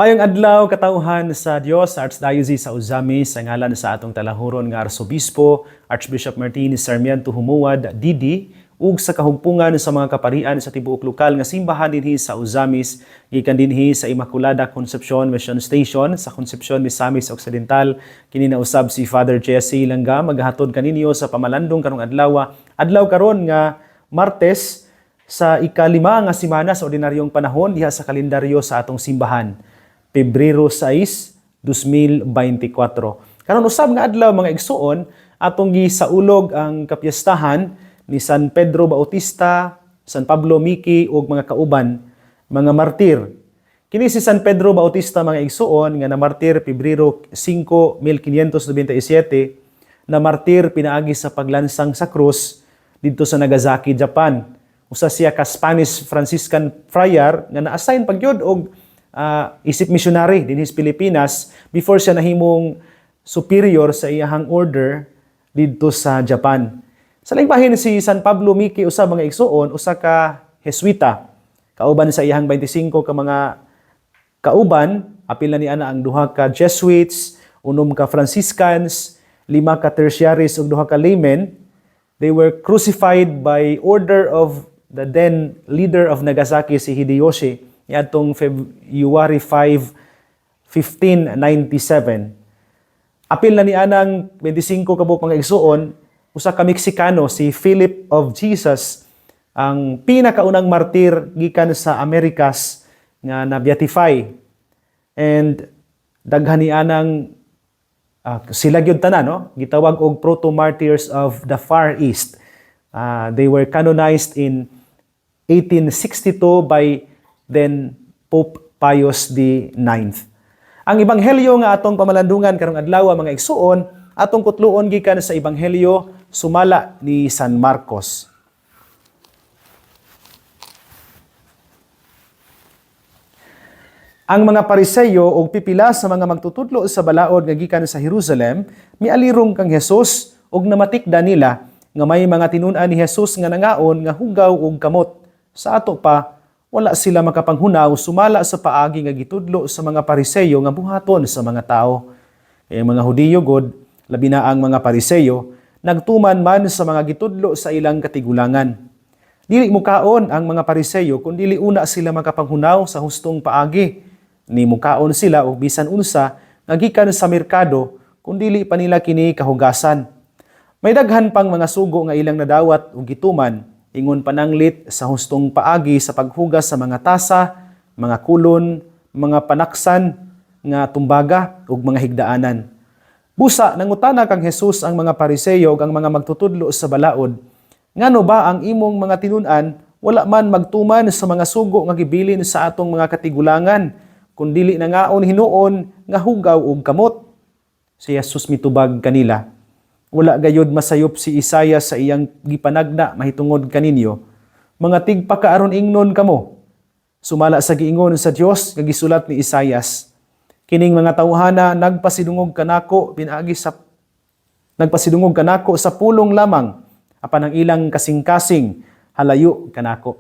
Mayong adlaw katauhan sa Dios sa Archdiocese sa Uzamis sa ngalan sa atong talahuron nga Arsobispo Archbishop Martin Sarmiento Humuad Didi ug sa kahugpungan sa mga kaparian sa tibuok lokal nga simbahan dinhi sa Uzamis gikan dinhi sa Immaculada Concepcion Mission Station sa Concepcion, Misamis Occidental. Kini na usab si Father Jesse Langga maghatod kaninyo sa pamalandong karong adlaw karon nga Martes sa ikalima nga semana sa ordinaryong panahon diha sa kalendaryo sa atong simbahan. Pebrero 6, 2024. Karon usab nga adlaw mga igsuon, atong gisaulog ang kapiyastahan ni San Pedro Bautista, San Pablo Miki ug mga kauban, mga martir. Kini si San Pedro Bautista mga igsuon nga namartir Pebrero 5, 1597, na martir pinaagi sa paglansang sa krus didto sa Nagasaki, Japan. Usa siya ka Spanish Franciscan friar nga na-assign pagyud og isip missionary dinhi sa Pilipinas before siya nahimong superior sa iyahang order didto sa Japan. Sa laing bahin si San Pablo Miki usa mga igsuon, usa ka Jesuita. Kauban sa iyahang 25 ka mga kauban, apil na ni ana ang duha ka Jesuits, unom ka Franciscans, 5 ka tertiaries ug duha ka laymen. They were crucified by order of the then leader of Nagasaki, si Hideyoshi, niadtong February 5, 1597. Apil na ni anang 25 ka buok mga igsuon, usa ka Meksikano, si Philip of Jesus, ang pinakaunang martir gikan sa Amerikas nga na-beatify. And daghan ni anang sila gyud tanan, no? Gitawag og proto-martyrs of the Far East. They were canonized in 1862 by then Pope Pius IX. Ang ebanghelyo nga atong pamalandungan karong adlaw mga igsuon, atong kutluon gikan sa ebanghelyo sumala ni San Marcos. Ang mga Pariseyo ug pipila sa mga magtutudlo sa balaod nga gikan sa Jerusalem mialirong kang Hesus ug namatikda nila nga may mga tinun-an ni Hesus nga nangaon nga hugaw ug kamot. Sa ato pa, wala sila makapanghunaw sumala sa paagi nga gitudlo sa mga Pariseyo nga buhaton sa mga tao. Kaya mga Hudiyo god, labi na ang mga Pariseyo, nagtuman man sa mga gitudlo sa ilang katigulangan. Dili mukaon ang mga Pariseyo kung dili una sila makapanghunaw sa hustong paagi. Ni mukaon sila o bisan unsa nga gikan sa merkado kung dili pa nila kini kahugasan. May daghan pang mga sugo nga ilang nadawat ug gituman ingon pananglit sa hustong paagi sa paghugas sa mga tasa, mga kulon, mga panaksan nga tumbaga ug mga higdaanan. Busa nangutana kang Hesus ang mga Pariseyo ug ang mga magtutudlo sa balaod, ngano ba ang imong mga tinun-an wala man magtuman sa mga sugo nga gibilin sa atong mga katigulangan, kun dili nangaon hinuon nga hugaw ug kamot? Si Hesus mitubag kanila, wala gayud masayop si Isaias sa iyang gipanagna mahitungod kaninyo, mga tigpakaaron ingnon kamo. Sumala sa giingon sa Dios nga gisulat ni Isaias, kining mga tawhana nagpasidungog kanako sa pulong lamang, apan ang ilang kasing-kasing halayo kanako.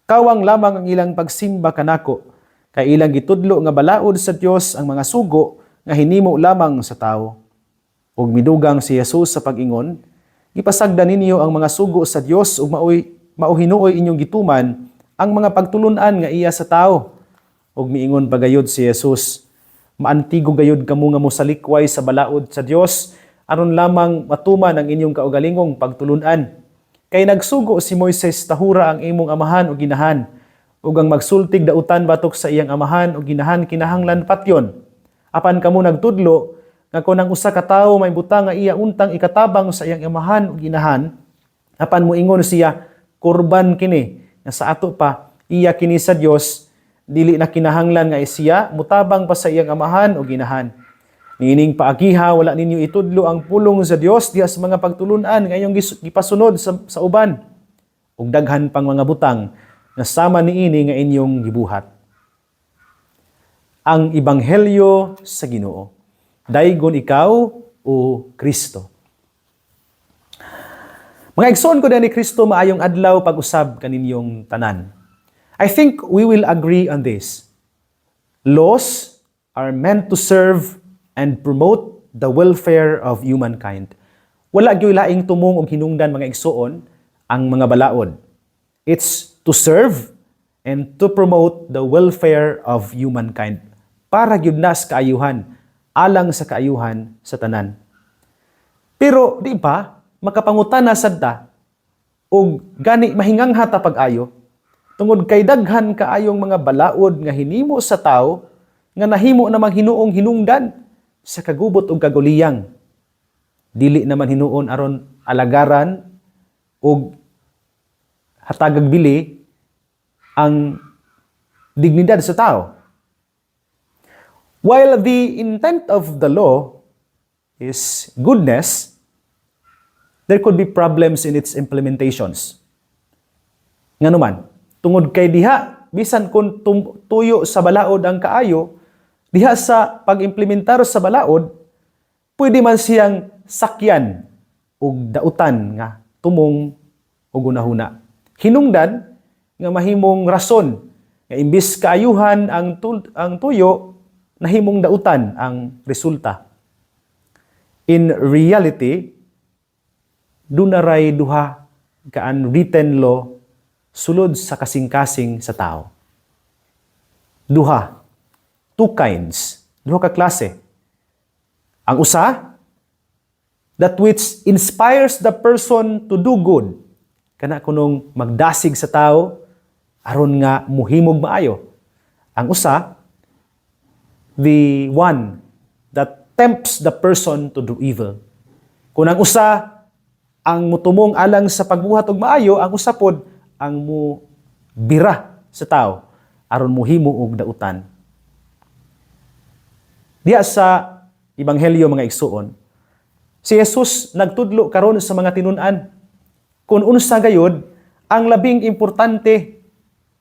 Kawang lamang ang ilang pagsimba kanako, kay ilang gitudlo nga balaod sa Dios ang mga sugo nga hinimo lamang sa tao. Ug midugang si Jesus sa pag-ingon, gipasagda ninyo ang mga sugo sa Dios ug mauhinuoy inyong gituman ang mga pagtulun-an nga iya sa tao. Ug miingon pagayod si Jesus, maantigo gayud kamo nga mosalikway sa balaod sa Dios aron lamang matuman ang inyong kaugalingong pagtulun-an. Kay nagsugo si Moises tahura ang imong amahan ug ginahan, ug ang magsultig dautan batok sa iyang amahan ug ginahan kinahanglan patyon. Apan kamo nagtudlo nga kung ang usa ka tawo may butang nga iya untang ikatabang sa iyang amahan ug ginahan, apan moingon siya, kurban kini, nga sa ato pa iya kini sa Dios, dili na kinahanglan nga siya mutabang pa sa iyang amahan ug ginahan. Niining paagiha wala ninyo itudlo ang pulong sa Dios diha sa mga pagtulun-an nga inyong gipasunod sa uban, ug daghan pang mga butang nga sama niini nga inyong gibuhat. Ang ebanghelyo sa Ginoo. Daygon ikaw o Kristo. Mga igsoon ko din ni Kristo, maayong adlaw pag-usab kaninyong tanan. I think we will agree on this. Laws are meant to serve and promote the welfare of humankind. Wala gyud laing tumong og hinungdan mga igsoon ang mga balaod. It's to serve and to promote the welfare of humankind. Para gyud na sa kaayuhan, alang sa kaayuhan sa tanan. Pero di ba makapangutana sad ta og gani mahingang hata pag-ayo tungod kay daghan kaayong mga balaod nga hinimo sa tao nga nahimo namang hinuong hinungdan sa kagubot ug kaguliyang. Dili naman hinuon aron alagaran ug hatagag bili ang dignidad sa tao. While the intent of the law is goodness, there could be problems in its implementations. Nga naman, tungod kay diha, bisan kung tuyo sa balaod ang kaayo, diha sa pag-implementar sa balaod, pwede man siyang sakyan o dautan nga tumong o gunahuna. Hinungdan nga mahimong rason nga imbis kaayuhan ang tuyo, nahimong dautan ang resulta. In reality, dunaray duha ka unwritten law sulod sa kasing-kasing sa tao. Duha, two kinds, duha ka klase. Ang usa, that which inspires the person to do good. Kana kunong magdasig sa tao aron nga muhimog maayo. Ang usa, the one that tempts the person to do evil. Kung ang usa ang mutumong alang sa pagbuhat og maayo, ang usa pod ang mu bira sa tao aron muhimo og dautan. Diya sa Ebanghelyo mga igsuon, si Jesus nagtudlo karon sa mga tinun-an kung unsa gayud ang labing importante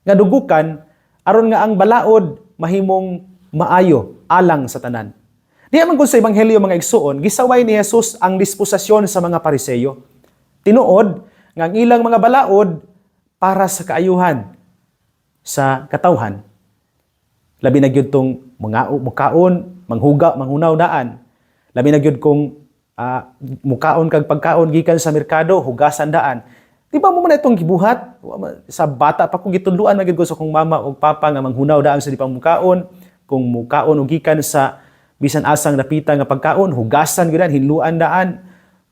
nga dugukan aron nga ang balaod mahimong maayo alang sa tanan. Diya man sa Ebanghelyo mga igsuon, gisaway ni Jesus ang disposasyon sa mga Pariseyo. Tinuod nga ang ilang mga balaod para sa kaayuhan sa katawhan. Labi na gyud tong mukaon, manghuga, manghunaw daan. Labi na gyud kung mukaon kag pagkaon gikan sa merkado, hugasan daan. Di ba mo man itong gibuhat? Sa bata pa kong gitudluan na gyud ko sa kong mama o papa nga manghunaw daan sa di pang mukaon, kung mukaon o gikan sa bisan asang napita nga pagkaon, hugasan gyud hinluan daan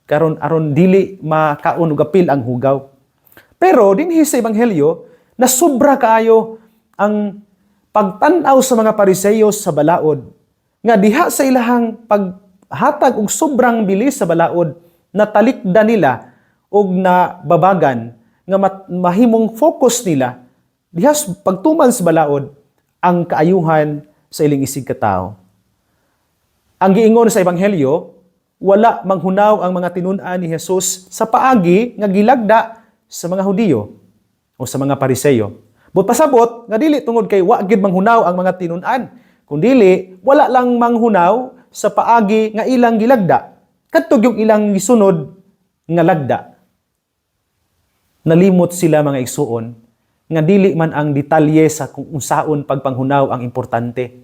karon aron dili makaon og apil ang hugaw. Pero dinhi sa Ebanghelyo, na sobra kaayo ang pagtan-aw sa mga Pariseyo sa balaod nga diha sa ilahang paghatag og sobrang bilis sa balaod, natalikdan nila og nababagan nga mahimong focus nila diha sa pagtuman sa balaod ang kaayuhan sa iling isig ka tawo. Ang giingon sa Ebanghelyo, wala manghunaw ang mga tinun-an ni Jesus sa paagi nga gilagda sa mga Hudiyo o sa mga Pariseyo. But pasabot nga dili tungod kay wa gid manghunaw ang mga tinun-an, kundili wala lang manghunaw sa paagi nga ilang gilagda. Kadtog yung ilang gisunod nga lagda. Nalimot sila mga igsuon nga dili man ang detalye sa kung unsaon pagpanghunaw ang importante,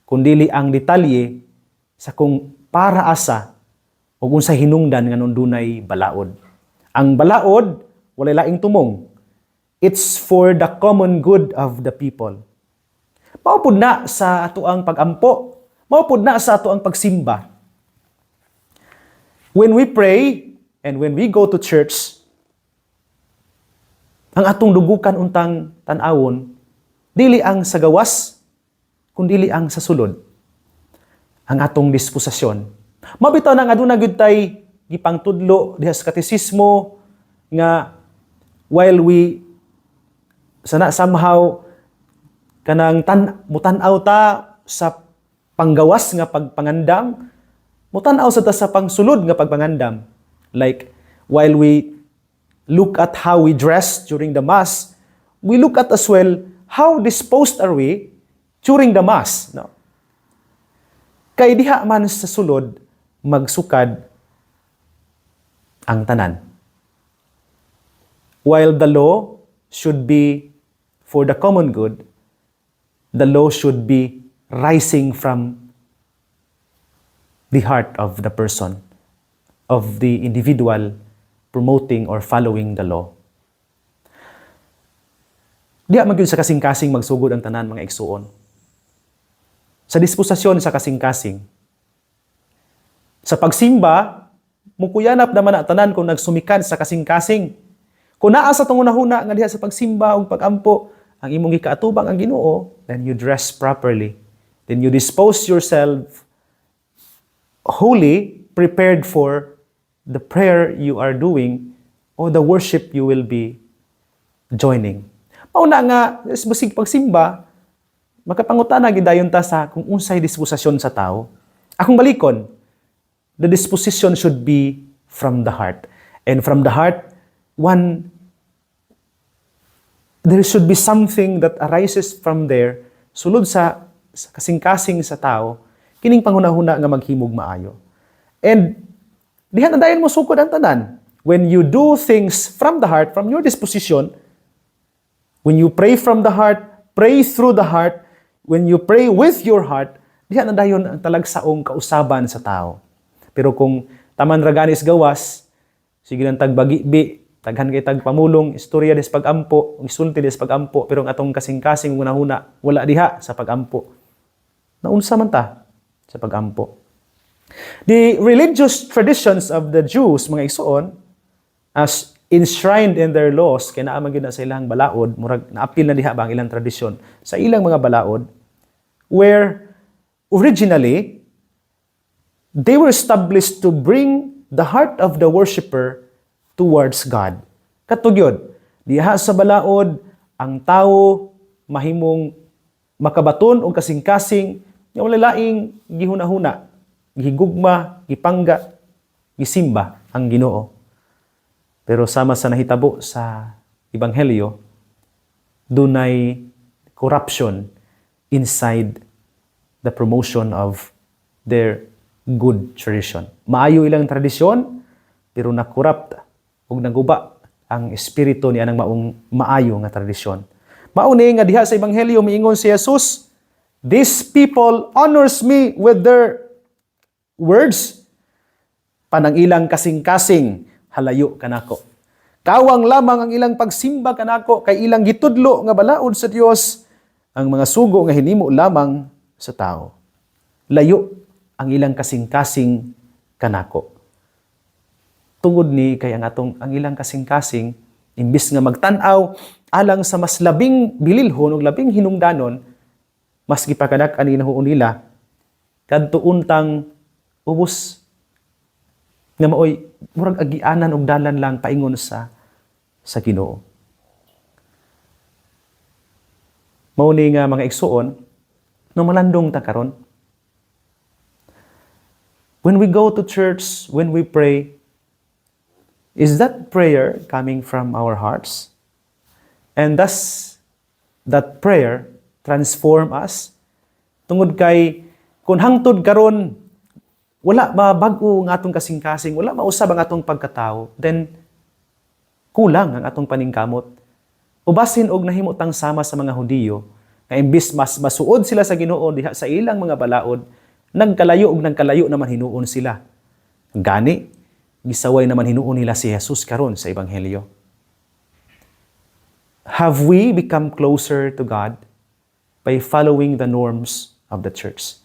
kundili ang detalye sa kung para asa o kung sa hinungdan nga dunay balaod. Ang balaod walay laing tumong. It's for the common good of the people. Maupod na sa ato ang pagampo, maupod na sa ato ang pagsimba. When we pray and when we go to church, ang atong dugukan untang tan-awon dili ang sa gawas kundi ang sa sulod. Ang atong disposasyon. Mabitaw na nga aduna gyud tay gipangtudlo diha sa katesismo nga while we somehow kanang mutan-aw ta sa panggawas nga pagpangandam, mutan-aw sa ta sa pangsulod nga pagpangandam. Like while we look at how we dress during the Mass, we look at as well how disposed are we during the Mass. No? Kay diha man sa sulod, magsukad ang tanan. While the law should be for the common good, the law should be rising from the heart of the person, of the individual promoting or following the law. Diya magyud sa kasing-kasing magsugod ang tanan mga igsuon. Sa disposisyon sa kasing-kasing. Sa pagsimba, mukuyanap naman ang tanan kung nagsumikan sa kasing-kasing. Kung naa sa tungunahuna nga diha sa pagsimba o pagampo, ang imong gikaatubang ang Ginoo, then you dress properly. Then you dispose yourself holy, prepared for the prayer you are doing o the worship you will be joining. Mauna nga, basig pagsimba, makapangutana gidayon ta sa kung unsay disposisyon sa tao. Akong balikon, the disposition should be from the heart. And from the heart, there should be something that arises from there, sulod sa kasing-kasing sa tao, kining panghunahuna nga maghimog maayo. And diha na dayon mo sukod ang tanan. When you do things from the heart, from your disposition, when you pray from the heart, pray through the heart, when you pray with your heart, diha na dayon ang talagsaong kausaban sa tao. Pero kung taman raganis gawas, sige lang tagbagi-bi, taghan kay tagpamulong, istorya des pagampo, isulti des pagampo, pero ang atong kasing-kasing hunahuna wala diha sa pagampo. Naunsa man ta sa pagampo. The religious traditions of the Jews, mga igsoon, as enshrined in their laws, kaya naaman yun na sa ilang balaod, murag naapil na diha ba ang ilang tradisyon, sa ilang mga balaod, where originally, they were established to bring the heart of the worshipper towards God. Katugyod, diha sa balaod, ang tao mahimong makabaton o kasing-kasing, nga wala laing gihuna-huna, gihigugma, gipangga, gisimba ang Ginoo. Pero sama sa nahitabo sa Ebanghelyo, dunay corruption inside the promotion of their good tradition. Maayo ilang tradisyon, pero na-corrupt o naguba ang espiritu ni anang maong maayo nga tradisyon. Mauni nga diha sa Ebanghelyo miingon si Jesus, "These people honors me with their words, panang ilang kasing-kasing halayo kanako. Kawang lamang ang ilang pagsimba kanako kay ilang gitudlo nga balaod sa Dios, ang mga sugo nga hinimo lamang sa tao. Layo ang ilang kasing-kasing kanako." Tungod ni kay ang ilang kasing-kasing imbis nga magtan-aw alang sa mas labing bililhon ug labing hinungdanon, mas gipakadak-an ni nahuon nila kadto untang ubos nga maoy murag agianan og dalan lang paingon sa Ginoo. Mao ni nga mga igsuon no malandong ta karon. When we go to church, when we pray, is that prayer coming from our hearts? And does that prayer transform us? Tungod kay kung hangtod karon wala mabago nga atong kasing-kasing, wala mausab ang atong pagkatao, then kulang ang atong paningkamot. Ubasin og nahimutang sama sa mga Hudiyo, nga imbis mas masuod sila sa Ginoo diha sa ilang mga balaod, nagkalayo naman hinuon sila. Gani, gisaway naman hinuon nila si Jesus karon sa Ebanghelyo. Have we become closer to God by following the norms of the church?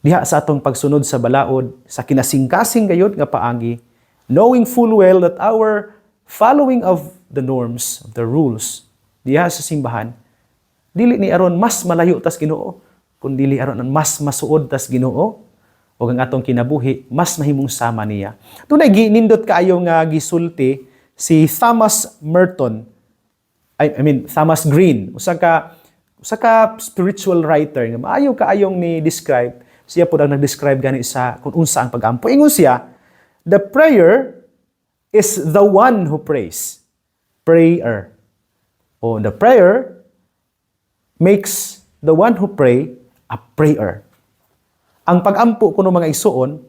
Diha sa atong pagsunod sa balaod, sa kinasing-kasing gayud nga paagi, knowing full well that our following of the norms, of the rules, diha sa simbahan, dili ni aron mas malayo tas Ginoo, kundi dili aron mas masuod tas Ginoo, o ang atong kinabuhi, mas mahimong sama niya. Tunay ginindot kaayo nga gisulti si Thomas Merton, Thomas Green, usa ka spiritual writer nga maayo kaayong ni describe. Siya po ang nag-describe gani sa kung unsa ang pagampo. Ingon siya, the prayer is the one who prays. Prayer. O the prayer makes the one who pray a prayer. Ang pagampo kuno mga igsuon,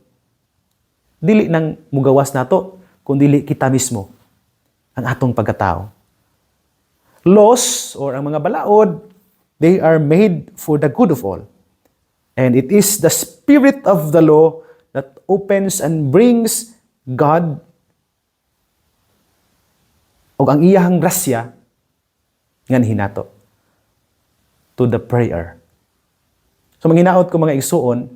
dili nang mugawas nato, kundi dili kita mismo ang atong pagkatao. Laws or ang mga balaod, they are made for the good of all. And it is the spirit of the law that opens and brings God o ang iyahang grasya nga hinato to the prayer. So manghinaot ko mga igsuon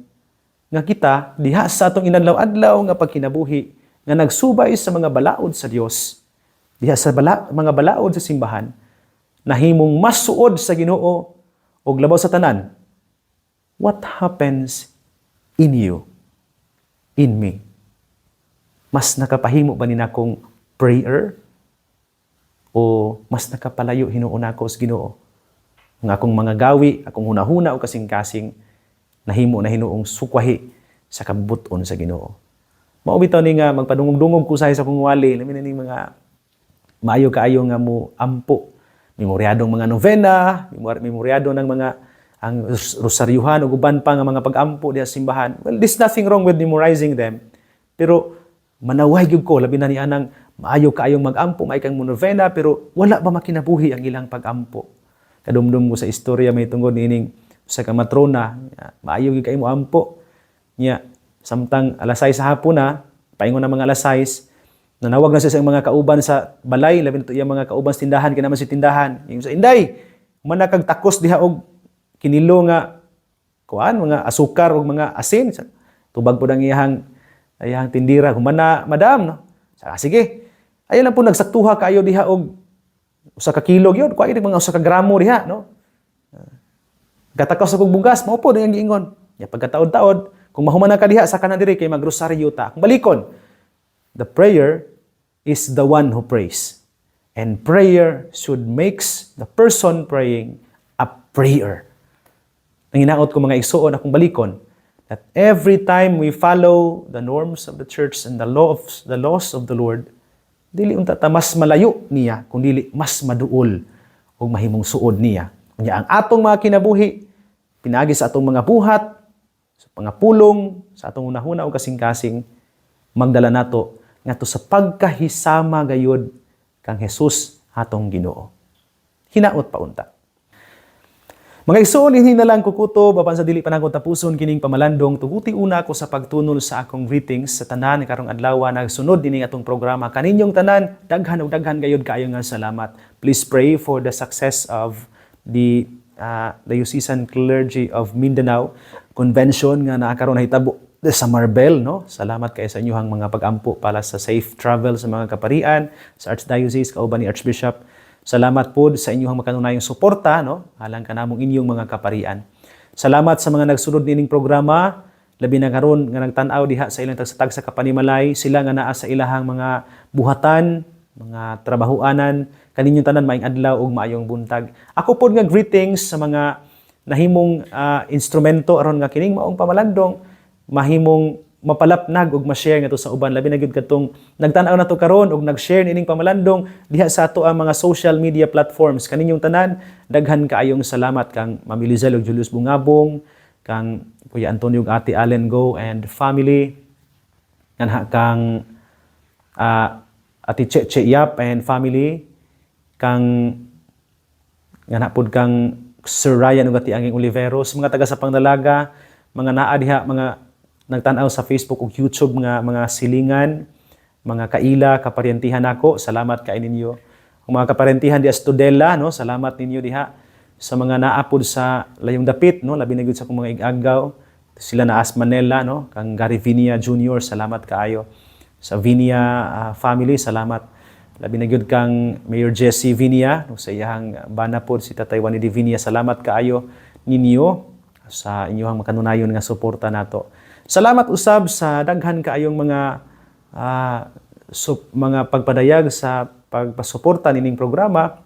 nga kita diha sa atong inadlaw-adlaw nga pagkinabuhi nga nagsubay sa mga balaod sa Dios, diha sa mga balaod sa simbahan, nahimong mas suod sa Ginoo og labaw sa tanan. What happens in you, in me? Mas nakapahimo ba nina kong prayer? O mas nakapalayo hinuon ako sa Ginoo? Nga akong mga gawi, akong hunahuna o kasing-kasing, nahimo na hinuong sukwahi sa kabuton sa Ginoo. Mao bitaw ni nga magpadungog-dungog ko sa akong wali, lamin na ni mga maayo kaayo nga mo ampo. Memoryadong mga novena, memoryado ng mga ang rosaryuhan o uban pa nga mga pag-ampo diha sa simbahan. Well, there's nothing wrong with memorizing them. Pero manaway gyud ko labi na ni anang maayo kaayong mag-ampo, may kang novena pero wala ba makinabuhi ang ilang pag-ampo. Kadumdum ko sa istorya may tungod nining sa ka matrona, maayo gyud kay mo ampo. Nya samtang alas 6 sa hapon na, paingon na mga alas 6, nanawag na siya sa mga kauban sa balay, labi na ito mga kauban sa tindahan, kinaman si tindahan. Yung sa Inday, manakag takos diha og kinilo nga kuan mga asukar o mga asin. Tubag po ng iyahang tindira. Humana, madam, no? Sige. Ayan lang po, nagsaktuha kayo diha og usa ka kilo yun. Kuha mga usa ka gramo diha, no? Gatakaw sa kong bugas, maupo na yung giingon. Pagkataod-taod, kung mahumana ka diha sa kanan diri kay magrosaryo ta. Kung balikon, the prayer is the one who prays. And prayer should makes the person praying a prayer. Nanginaot ko mga igsuon akong balikon that every time we follow the norms of the church and the laws of the Lord, dili unta ta mas malayo niya, kung dili mas maduol o mahimong suod niya. Kunya ang atong mga kinabuhi, pinagi sa atong mga buhat, sa mga pulong, sa atong unahuna o kasing-kasing, magdala nato ngadto sa pagkahisama gayud kang Hesus atong Ginoo. Hinaot pa unta. Mga igsoon, hindi na lang kukuto, bapan sa dili pa nako tapuson kining pamalandong, tuguti una ako sa pagtunol sa akong greetings sa tanan karong adlaw nagsunod dining atong programa. Kaninyong tanan, daghan ug daghan gayud kaayo nga salamat. Please pray for the success of the Diocesan Clergy of Mindanao Convention nga naa karon nahitabo sa Marbel, no? Salamat kay sa inyong mga pag-ampo para sa safe travel sa mga kaparian, sa Archdiocese kauban ni Archbishop. Salamat po sa inyong makanunayong suporta, no? Alang kanamong inyong mga kaparian. Salamat sa mga nagsunod nining programa, labi na karon nga nagtan-aw diha sa ilang tagsa sa kapanimalay, sila nga naa sa ilahang mga buhatan, mga trabahuanan, kaninyong tanan maayong adlaw ug maayong buntag. Ako pod nga greetings sa mga nahimong instrumento aron nga kining maong pamalandong mahimong mapalapnag ug ma-share ngadto sa uban, labi na gyud kadtong nagtan-aw nato karon ug nag-share nining pamalandong diha sa ato ang mga social media platforms. Kaninyong tanan, daghan kaayong salamat kang Ma'am Elizel ug Julius Bungabong, kang Kuya Antonio ug Ate Allen Go and family, kang Ate Cheche Yap and family, kang ganapod kang Sir Ryan ug Ate Anging Oliveros, mga taga sa Pangdalaga, mga naa diha, mga nagtan-aw sa Facebook ug YouTube nga mga silingan, mga kaila, kaparentihan nako, salamat kay ninyo. Ang mga kaparentihan di Astudela, no, salamat ninyo diha. Sa mga naapod sa layong dapit, no, labi na gyud sa akong mga igagaw, sila na As Manila, no, kang Gary Vinia Jr., salamat kaayo. Sa Vinia family, salamat. Labi na gyud kang Mayor Jesse Vinia, no, sa iyang bana pod si Tatay Juan de Vinia, salamat kaayo ninyo sa inyong makanunayon nga suporta nato. Salamat usab sa daghan kaayong mga mga pagpadayag sa pagpasuporta nining programa.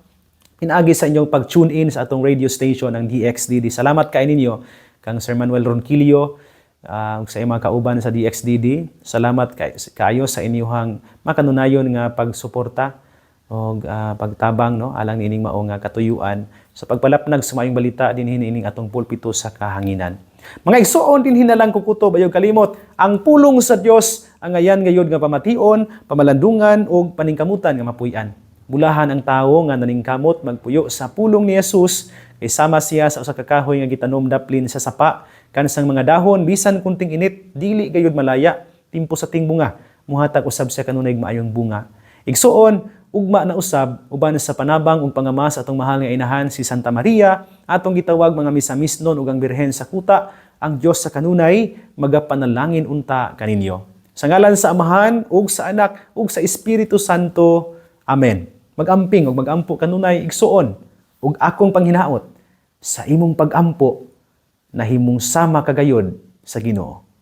Pinaagi sa inyong pag-tune in sa atong radio station ng DXDD. Salamat kay ninyo kang Sir Manuel Ronquillo ug sa mga kauban sa DXDD. Salamat kayo sa inyong makanunayon nga pagsuporta o pagtabang, no, alang nining mao nga katuyuan sa pagpalapnag sa maayong balita dinhi ining atong pulpito sa kahanginan. Mga igsuon din hinalang kukuto bayog kalimot, ang pulong sa Dios ang ayan gayud nga pamation, pamalandungan ug paningkamutan nga mapuy-an. Bulahan ang tawo nga naningkamot magpuyo sa pulong ni Jesus kay sama siya sa usa ka kahoy nga gitanom daplin sa sapa kansang mga dahon bisan kunting init dili gayud malaya timpo sa tingbunga muhatag usab siya kanunay maayong bunga. Igsuon ugma na usab uban sa panabang ug pangama sa atong mahal nga inahan si Santa Maria atong gitawag mga misamisnon ug ang birhen sa kuta ang Dios sa kanunay magapanalangin unta kaninyo. Sa ngalan sa Amahan ug sa Anak ug sa Espiritu Santo. Amen. Magamping ug magampo kanunay igsuon ug akong panghinaot sa imong pagampo nahimong sama kagayod sa Ginoo.